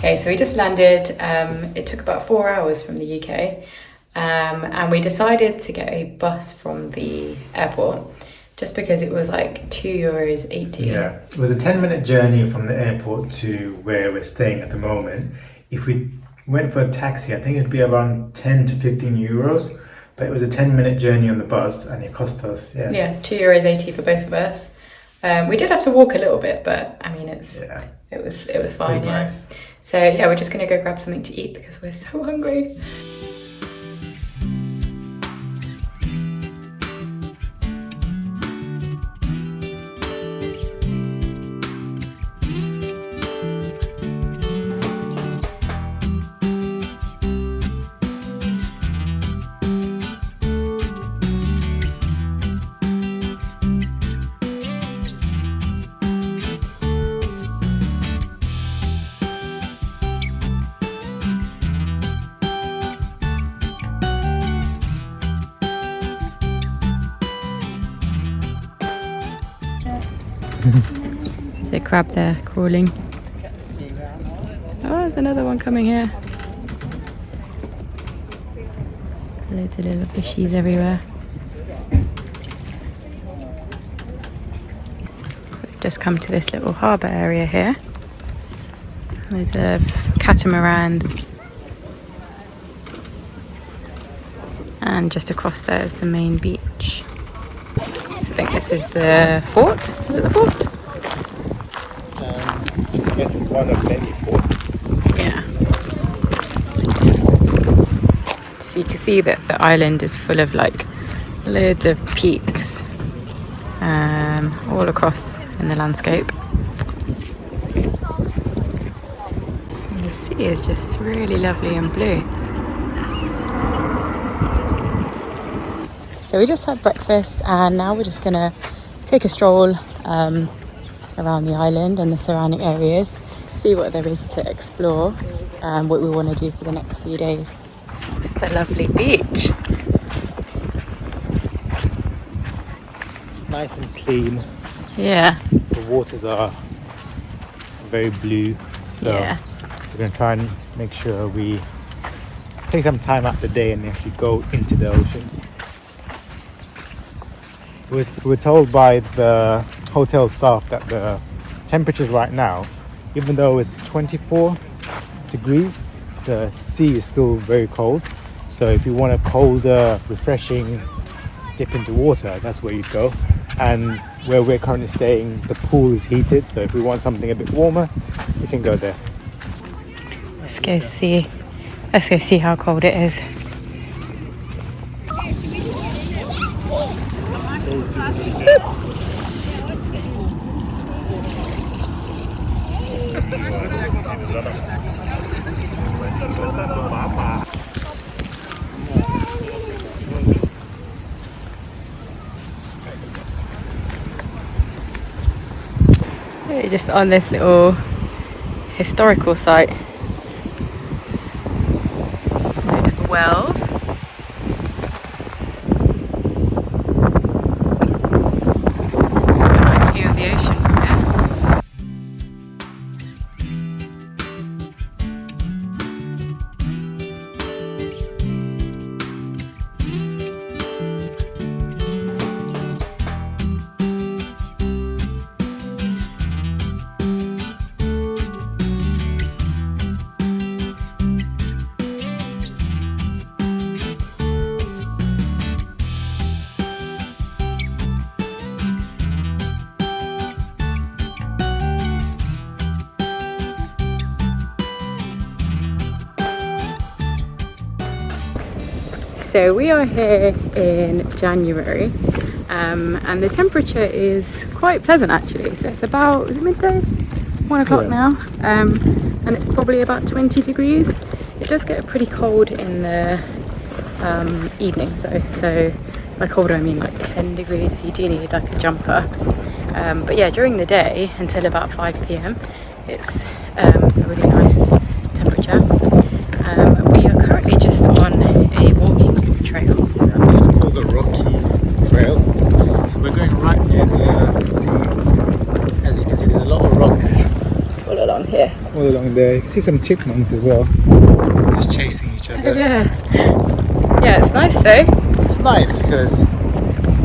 Okay, so we just landed. It took about 4 hours from the UK, and we decided to get a bus from the airport just because it was like €2.80. Yeah, it was a 10-minute journey from the airport to where we're staying at the moment. If we went for a taxi, I think it'd be around 10 to 15 euros, but it was a 10-minute journey on the bus and it cost us, €2.80 for both of us. We did have to walk a little bit, but I mean, it was fine. It was nice. So yeah, we're just gonna go grab something to eat because we're so hungry. There's a crab there crawling. Oh, there's another one coming here. Loads of little fishies everywhere. So we've just come to this little harbour area here. Loads of catamarans. And just across there is the main beach. So I think this is the fort. Is it the fort? I guess it's one of many forts. Yeah. So you can see that the island is full of like loads of peaks all across in the landscape. And the sea is just really lovely and blue. So we just had breakfast and now we're just gonna take a stroll around the island and the surrounding areas, see what there is to explore, what we want to do for the next few days. This is the lovely beach. Nice and clean. Yeah. The waters are very blue, so we're going to try and make sure we take some time out the day and actually go into the ocean. We were told by the hotel staff that the temperatures right now, even though it's 24 degrees, the sea is still very cold. So if you want a colder, refreshing dip into water, that's where you go. And where we're currently staying, the pool is heated, so if we want something a bit warmer, we can go there. Let's go see how cold it is. We're just on this little historical site. Load of wells. Nice view of the ocean from here. So we are here in January and the temperature is quite pleasant actually. So it's about, is it midday? 1 o'clock now, and it's probably about 20 degrees. It does get pretty cold in the evenings though. So by cold I mean like 10 degrees, so you do need like a jumper. But yeah, during the day until about 5 p.m. it's a really nice temperature. We are currently just on a walking trail. Yeah, it's called the Rocky Trail. So we're going right near the sea. As you can see, there's a lot of rocks all along here. all along along there. You can see some chipmunks as well, just chasing each other. Yeah, it's nice though. It's nice because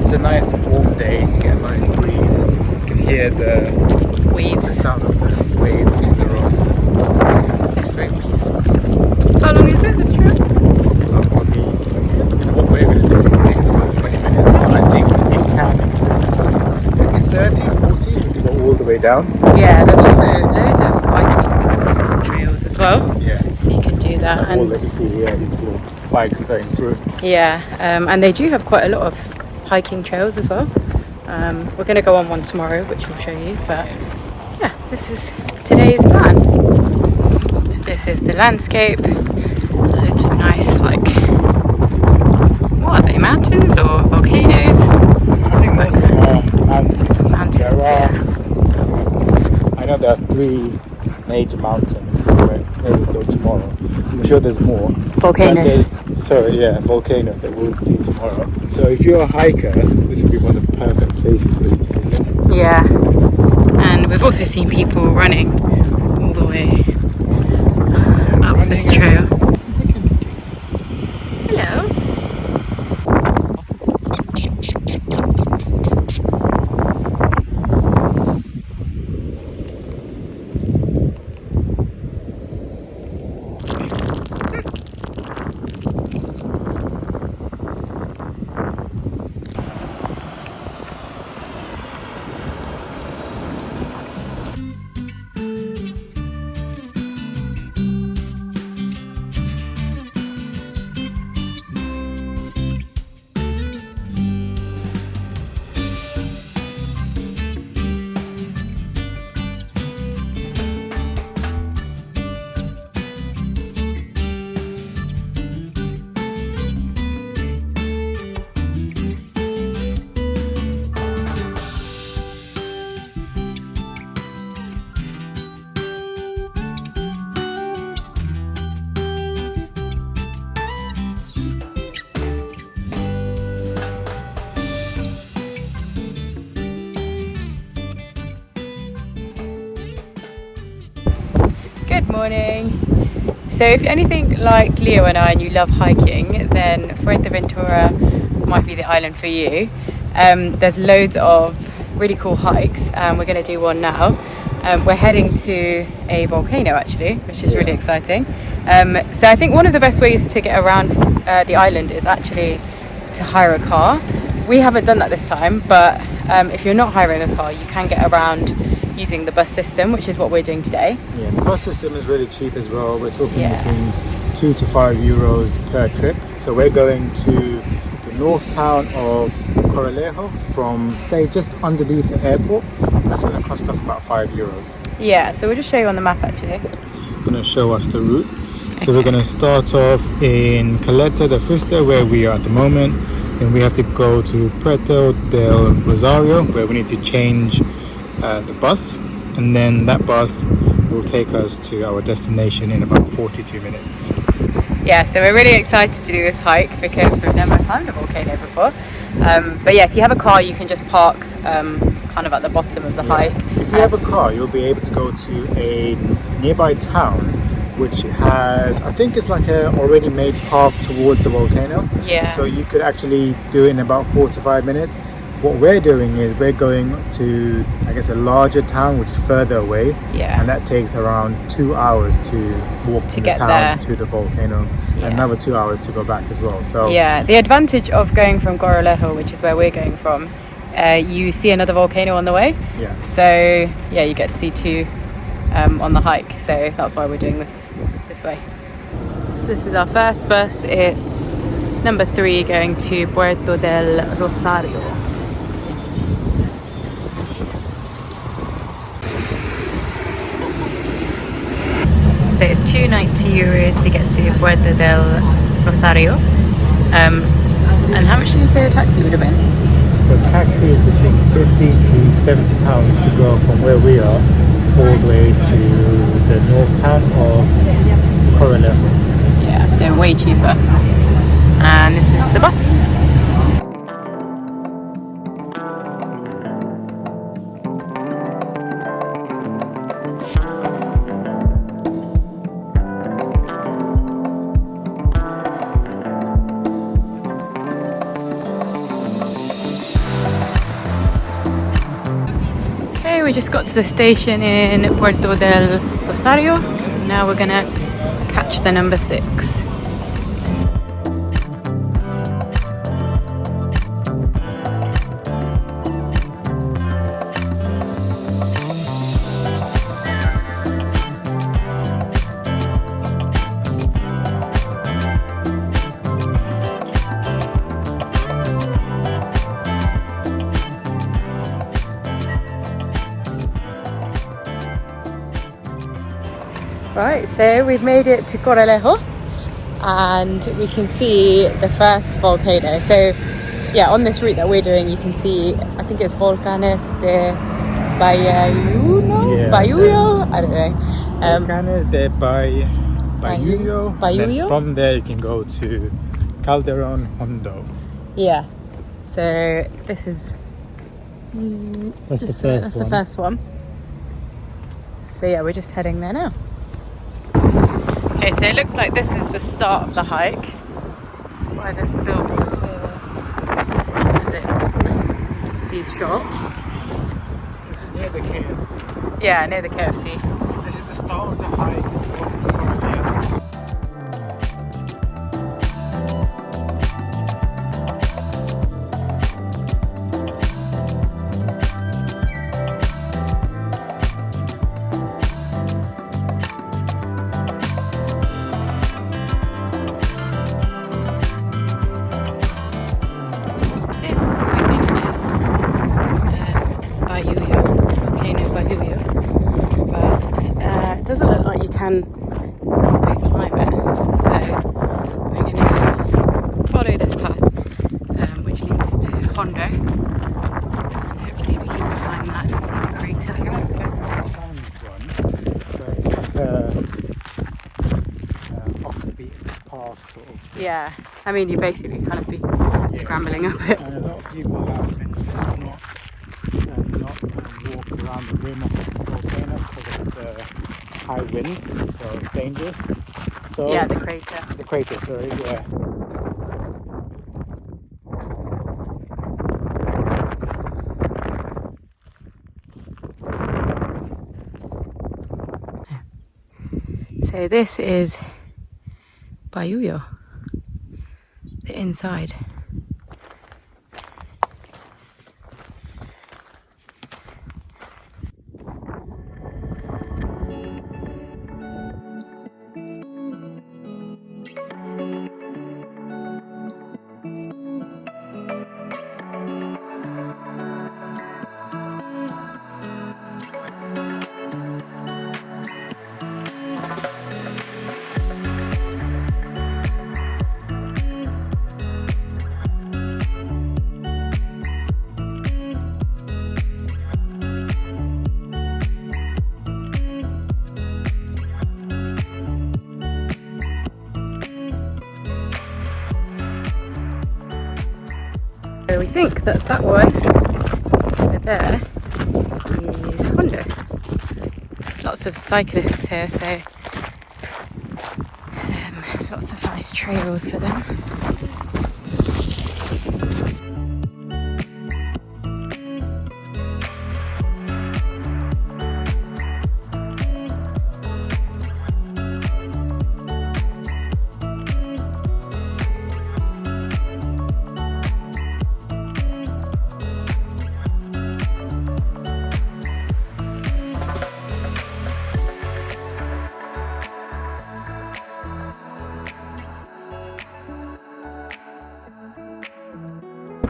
it's a nice warm day. You get a nice breeze. You can hear the sound of the waves hitting the rocks. It's very peaceful. How long is it, this trip? What we're going to do is going to take us about 20 minutes, but I think it can extend maybe 30, 40 if you go all the way down. Yeah, there's also loads of biking trails as well. Yeah. So you can do that. All that you see here, you can see the bikes going through. Yeah, and they do have quite a lot of hiking trails as well. We're going to go on one tomorrow, which we'll show you. But yeah, this is today's plan. So this is the landscape. Loads of nice, like, what are they, mountains or volcanoes? I think most of them are mountains. Mountains, yeah. I know there are 3 major mountains where we'll go tomorrow. I'm sure there's more. Volcanoes. Volcanoes that we'll see tomorrow. So if you're a hiker, this would be one of the perfect places for you to visit. Yeah, and we've also seen people running all the way up this trail. Hello. Good morning. So if you're anything like Leo and I and you love hiking, then Fuerteventura might be the island for you. There's loads of really cool hikes. We're going to do one now. We're heading to a volcano actually, which is really exciting. So I think one of the best ways to get around the island is actually to hire a car. We haven't done that this time, but if you're not hiring a car, you can get around using the bus system, which is what we're doing today. Yeah, the bus system is really cheap as well. We're talking between 2 to 5 euros per trip. So we're going to the north town of Coralejo from, say, just underneath the airport. That's going to cost us about 5 euros. Yeah, so we'll just show you on the map actually. It's going to show us the route. So we're going to start off in Caleta de Fuste, where we are at the moment. Then we have to go to Puerto del Rosario, where we need to change the bus, and then that bus will take us to our destination in about 42 minutes. Yeah, so we're really excited to do this hike because we've never climbed a volcano before. But yeah, if you have a car, you can just park kind of at the bottom of the hike. If you have a car, you'll be able to go to a nearby town which has, I think it's like a already made path towards the volcano. Yeah. So you could actually do it in about 4 to 5 minutes. What we're doing is we're going to, I guess, a larger town which is further away. Yeah. And that takes around 2 hours to walk to from get the town there to the volcano, and another 2 hours to go back as well. So yeah, the advantage of going from Coralejo, which is where we're going from, you see another volcano on the way. Yeah. So yeah, you get to see 2 on the hike. So that's why we're doing this way. So this is our first bus. It's number 3 going to Puerto del Rosario. So it's 290 euros to get to Puerto del Rosario. And how much did you say a taxi would have been? So a taxi is between 50 to 70 pounds to go from where we are all the way to the north town of Coralejo. Yeah, so way cheaper. And this is the bus. we just got to the station in Puerto del Rosario. Now we're gonna catch the number 6. Right, so we've made it to Corralejo and we can see the first volcano. So yeah, on this route that we're doing, you can see, I think it's Volcanes de Bayuyo? Yeah, Bayuyo? I don't know. Volcanes de Bayuyo. Bayuyo? And then from there you can go to Calderon Hondo. Yeah, so this is That's the first one. So yeah, we're just heading there now. Okay, so it looks like this is the start of the hike. It's by this building here, opposite these shops. It's near the KFC. Yeah, near the KFC. This is the start of the hike. Doesn't look like you can probably climb it, so we're going to follow this path which leads to Hondo, and hopefully we can climb that and see the crater. I can't climb this one, but it's like a off the beaten path sort of. Yeah, I mean you basically kind of be scrambling up it. And a lot of people have mentioned not walk around the rim of the volcano because of the high winds, so it's dangerous. So Yeah, the crater. The crater, sorry, yeah. So this is Bayuyo, the inside. So we think that that one over there is Hondo. There's lots of cyclists here, so lots of nice trails for them.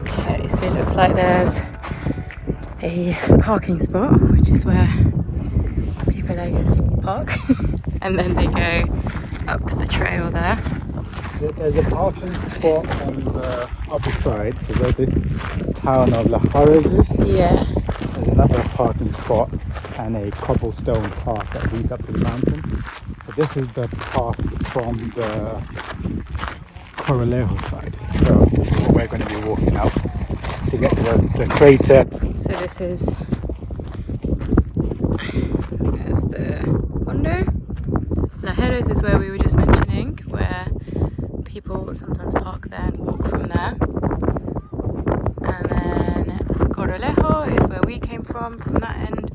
Okay, so it looks like there's a parking spot, which is where people, I guess, park, and then they go up the trail there. There's a parking spot on the other side, so where the town of La Juarez is. Yeah. There's another parking spot and a cobblestone path that leads up to the mountain. So this is the path from the Corralejo side. So this is what we're going to be walking out to get to the crater. So this is, there's the Hondo. La Juarez is where we were just mentioning, where people sometimes park there and walk from there. And then Corralejo is where we came from that end.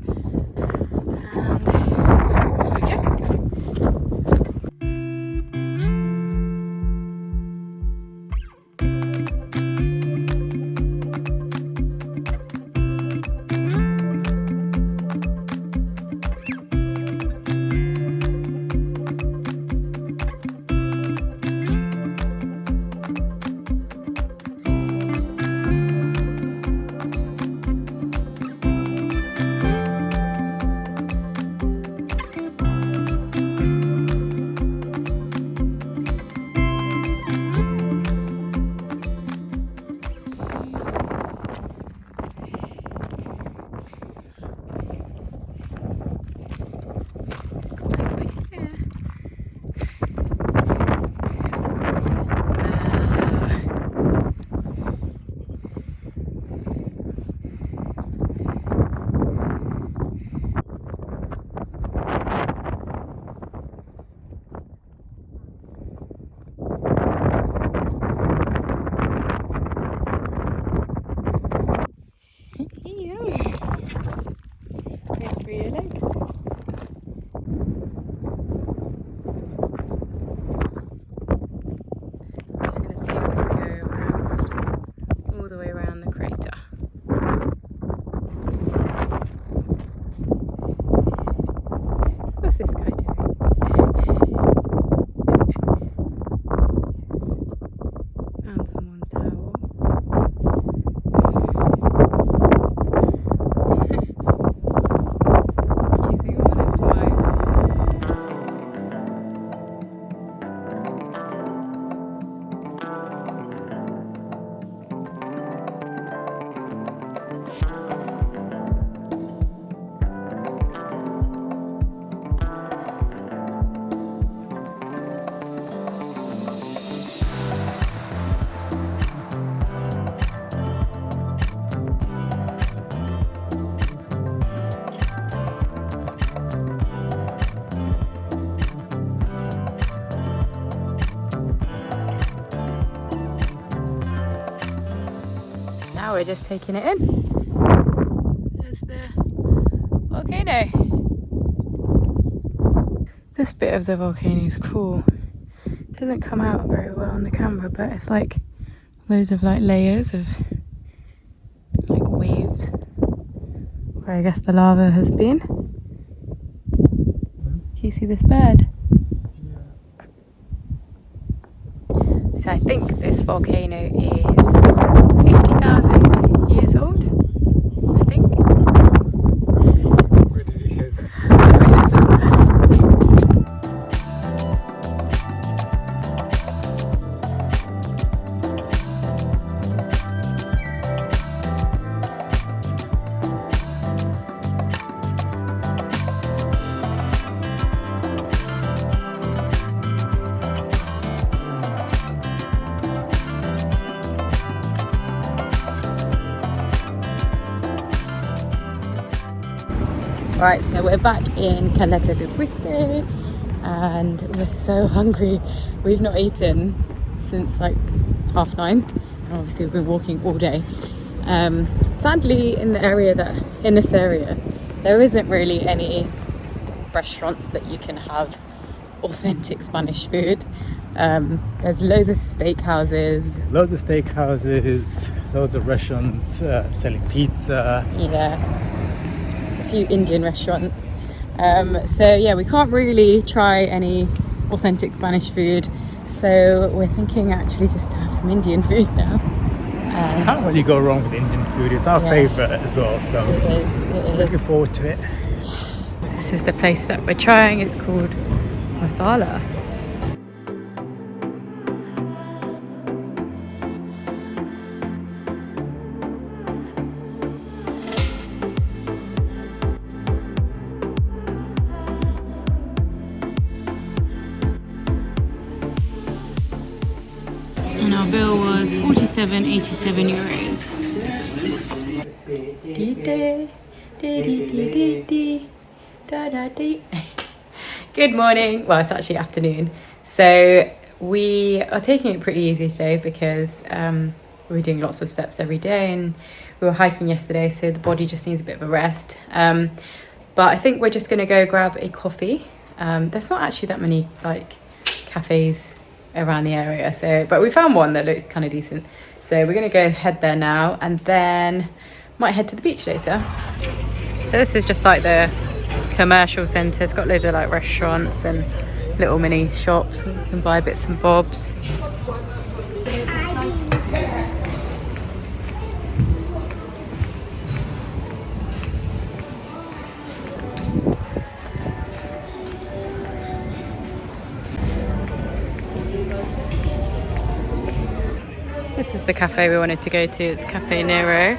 we're just taking it in. There's the volcano. This bit of the volcano is cool. It doesn't come out very well on the camera, but it's like loads of like layers of like waves where I guess the lava has been. Can you see this bird? So I think this volcano is 50,000 years old, I think. Where did you hear that? I read it somewhere. Right, so we're back in Caleta de Fuiste and we're so hungry. We've not eaten since like 9:30 and obviously we've been walking all day. Sadly in this area there isn't really any restaurants that you can have authentic Spanish food. There's loads of steakhouses. Loads of steakhouses, loads of restaurants selling pizza. Yeah. A few Indian restaurants, so yeah, we can't really try any authentic Spanish food, so we're thinking actually just to have some Indian food now. Can't really go wrong with Indian food. It's our favourite as well, so it is. looking forward to it. This is the place that we're trying. It's called Masala. And our bill was 47.87 euros. Good morning. Well, it's actually afternoon. So we are taking it pretty easy today because we're doing lots of steps every day and we were hiking yesterday, so the body just needs a bit of a rest. But I think we're just going to go grab a coffee. There's not actually that many like cafes around the area, but we found one that looks kind of decent, so we're gonna go head there now and then might head to the beach later. So this is just like the commercial centre. It's got loads of like restaurants and little mini shops where you can buy bits and bobs. This is the cafe we wanted to go to. It's Cafe Nero,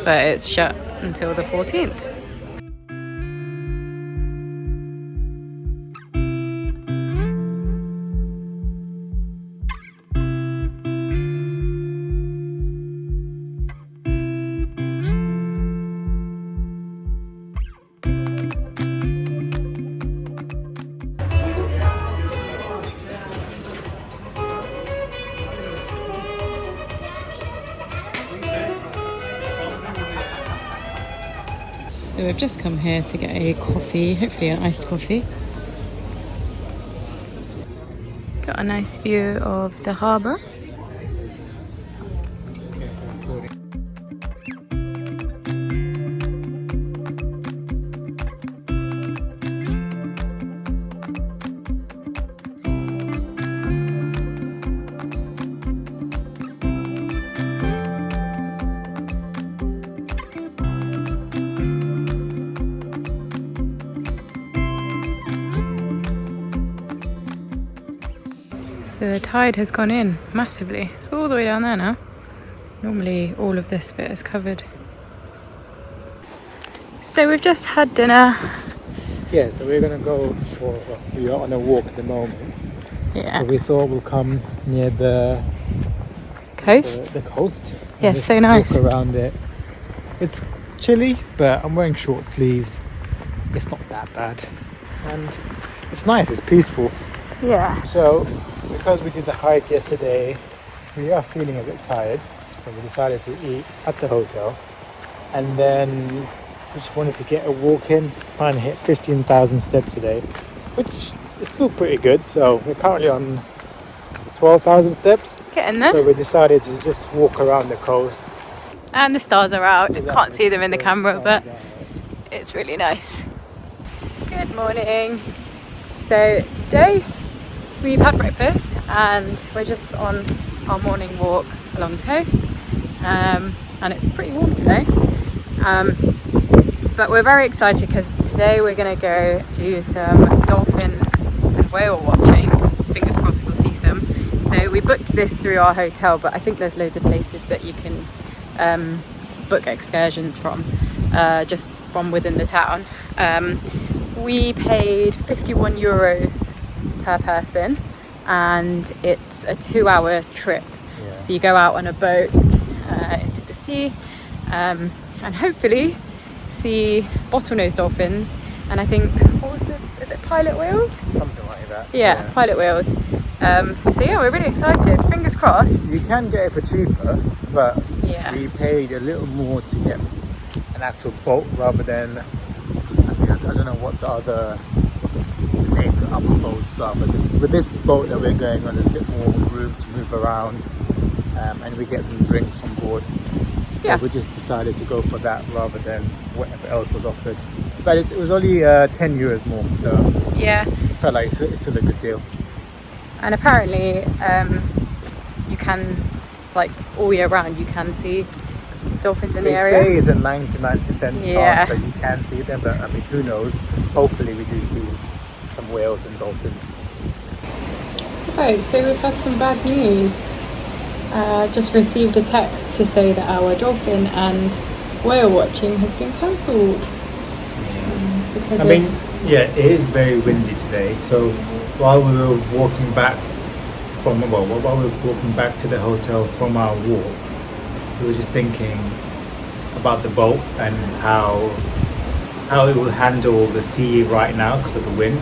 but it's shut until the 14th. So we've just come here to get a coffee, hopefully an iced coffee. Got a nice view of the harbour. So the tide has gone in massively. It's all the way down there now. Normally all of this bit is covered. So we've just had dinner. Yeah, so we're gonna go we are on a walk at the moment. Yeah. So we thought we'll come near the Coast? The coast. Yeah, just so nice. Walk around it. It's chilly, but I'm wearing short sleeves. It's not that bad. And it's nice, it's peaceful. Yeah. So, because we did the hike yesterday, we are feeling a bit tired. so we decided to eat at the hotel, and then we just wanted to get a walk in, trying to hit 15,000 steps today, which is still pretty good. So we're currently on 12,000 steps. Getting there. So we decided to just walk around the coast. And the stars are out. Exactly. Can't see them in the camera, but Stars out. it's really nice. Good morning. So today we've had breakfast and we're just on our morning walk along the coast, and it's pretty warm today. But we're very excited because today we're going to go do some dolphin and whale watching. Fingers crossed we'll see some. So we booked this through our hotel, but I think there's loads of places that you can book excursions from, just from within the town. We paid €51 per person, and it's a 2-hour trip. Yeah. So you go out on a boat into the sea, and hopefully see bottlenose dolphins, and I think, is it pilot whales? Something like that. Yeah, pilot whales. So yeah, we're really excited. Fingers crossed. You can get it for cheaper, but Yeah. we paid a little more to get an actual boat rather than, I don't know what the other name for other boats are, but with this boat that we're going on, there's a bit more room to move around, and we get some drinks on board. So Yeah. we just decided to go for that rather than whatever else was offered. But it was only €10 more, so Yeah. I felt like it's still a good deal. And apparently, you can, like, all year round, you can see dolphins in the They area. say it's a 99% Yeah. chance that you can see them, but I mean, who knows? Hopefully we do see some whales and dolphins. Right, so we've had some bad news. Just received a text to say that our dolphin and whale watching has been cancelled. Because I mean, yeah, it is very windy today. So while we were walking back to the hotel from our walk, we were just thinking about the boat and how it will handle the sea right now because of the wind.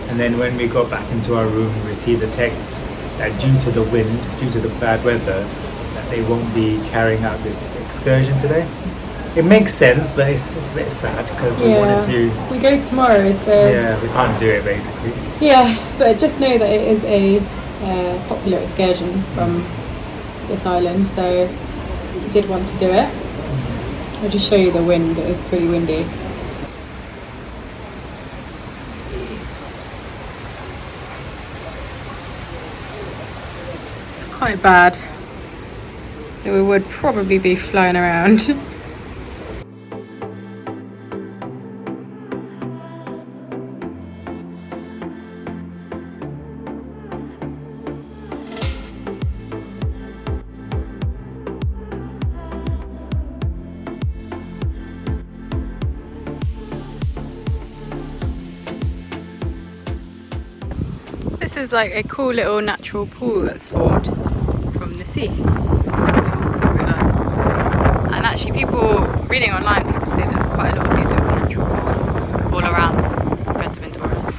And then when we got back into our room, we received a text that due to the wind, due to the bad weather, that they won't be carrying out this excursion today. It makes sense, but it's a bit sad because we wanted to. We go tomorrow, so Yeah, we can't do it basically. yeah. But just know that it is a popular excursion from this island, so we did want to do it. I'll just show you the wind. It was pretty windy. It's quite bad, so we would probably be flying around. This is like a cool little natural pool that's formed from the sea. And actually people reading online, people say there's quite a lot of these little natural pools all around Fuerteventura.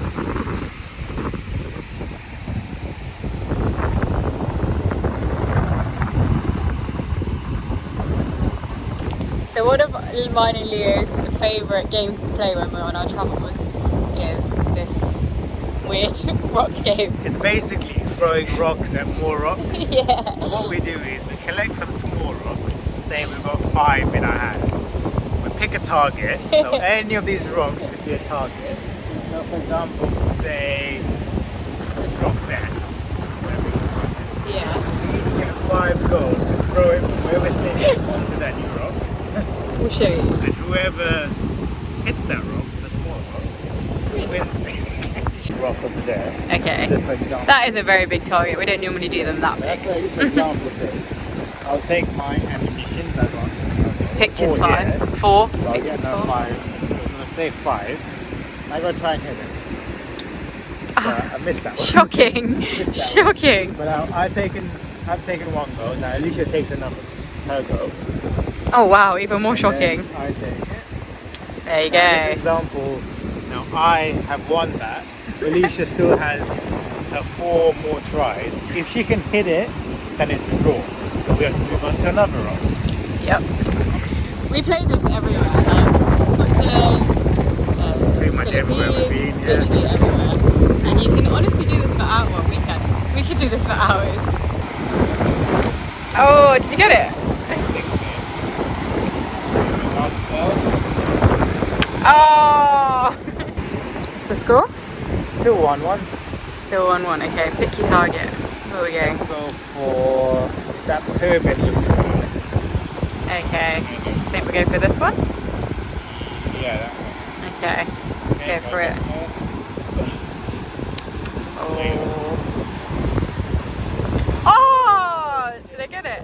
So one of mine and Leo's favourite games to play when we're on our travels is this weird rock game. It's basically throwing rocks at more rocks. Yeah. So what we do is we collect some small rocks, say we've got 5 in our hand. We pick a target, so any of these rocks could be a target. So for example, say this rock there. Yeah. We need to get 5 goals to throw it from where we're sitting onto that new rock. We'll show you. And whoever hits that rock, the small rock, wins basically. Rock over there. Okay. So for example, That is a very big target. We don't normally do them that big. for example, say, I'll take my ammunitions. I got This picture's 4 fine. here. 4. So I'll get Picture's another 4. 5. Let's say 5. I gotta try and hit it. So I missed that one. Shocking. Missed that Shocking. one. But I've taken 1 goal. Now Alicia takes another her goal. Oh wow, even more And shocking. then I take it. There you Now, this go. example, now I have won that. Alicia still has her 4 more tries. If she can hit it, then it's a draw. So we have to move on to another rock. Yep. We play this everywhere, like Switzerland, Pretty much everywhere we've Philippines, been, yeah. literally everywhere. And you can honestly do this for hours. Well, we could do this for hours. Oh, did you get it? I think so. Last ball. Oh! What's the score? Still 1-1. Still 1-1. Okay, pick your target. Where are we going? Let's go for that pyramid looking one. Okay. I think we'll go for this one. Yeah, that one. Okay. Go so for it. Oh. Oh! Did I get it?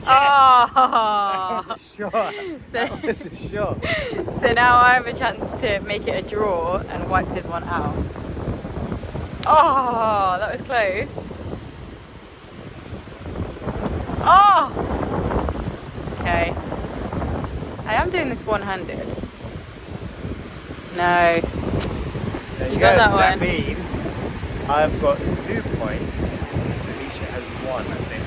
Oh! That was a shot. So, That was a shot. so now I have a chance to make it a draw and wipe his one out. Oh, that was close. Oh! Okay. I am doing this one-handed. No. There You got go. that So one. That means I've got 2 points. Alicia has 1, I think.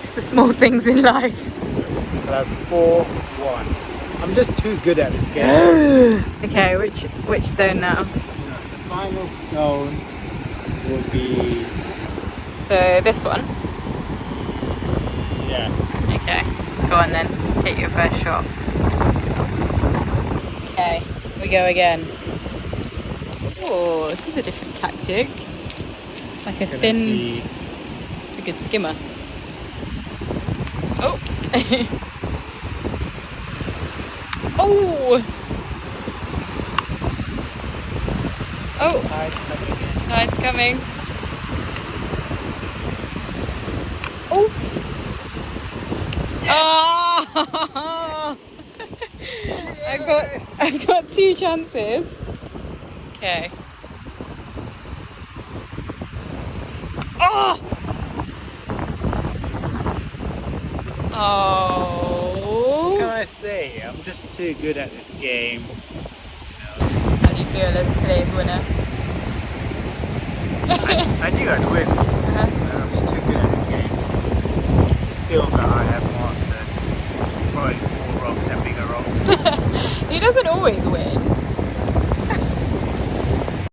It's the small things in life. So that's 4-1. I'm just too good at this game. Okay, which stone now? The final stone will be... So this one. Yeah. Okay, go on then. Take your first shot. Okay, we go again. Oh, this is a different tactic. It's like a thin. It's a good skimmer. Oh. Oh. Oh. Tide's coming. Oh. Oh! I've got 2 chances. Okay. Oh! Oh! What can I say? I'm just too good at this game. How do you feel as today's winner? I knew I'd win. I'm just too good at this game. The skill that I have mastered, throwing small rocks and bigger rocks. He doesn't always win.